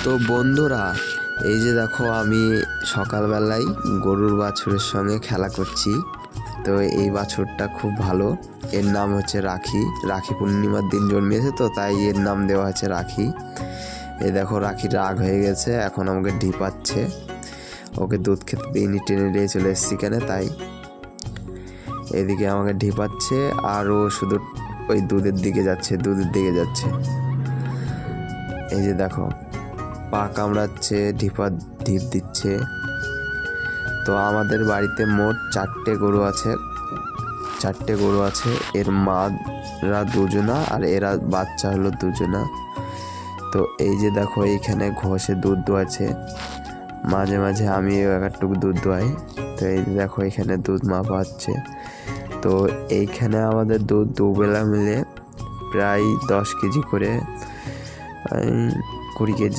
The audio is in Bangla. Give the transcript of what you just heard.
তো বন্ধুরা, এই যে দেখো আমি সকালবেলায় গরুর বাছুরের সঙ্গে খেলা করছি। তো এই বাছুরটা খুব ভালো, এর নাম হচ্ছে রাখি। রাখি পূর্ণিমার দিন জন্মেছে, তো তাই এর নাম দেওয়া হয়েছে রাখি। এই দেখো রাখি রাগ হয়ে গেছে, এখন আমাকে ঢিপাচ্ছে। ওকে দুধ খেতে দিইনি, টেনে নিয়ে চলে এসেছি কেন, তাই এদিকে আমাকে ঢিপাচ্ছে আর ও শুধু ওই দুধের দিকে যাচ্ছে। এই যে দেখো পা কামড়াচ্ছে, ঢিপ দিচ্ছে। তো আমাদের বাড়িতে মোট 4টে গরু আছে। এর মারা দুজনা আর এরা বাচ্চা হলো দুজনা। তো এই যে দেখো এইখানে ঘষে দুধ দোয়াচ্ছে, মাঝে মাঝে আমিও একটুকু দুধ দোয়াই। তো এই যে দেখো এখানে দুধ মাপা হচ্ছে। তো এইখানে আমাদের দুধ দুবেলা মিলে প্রায় 10 কেজি করে, 20 কেজি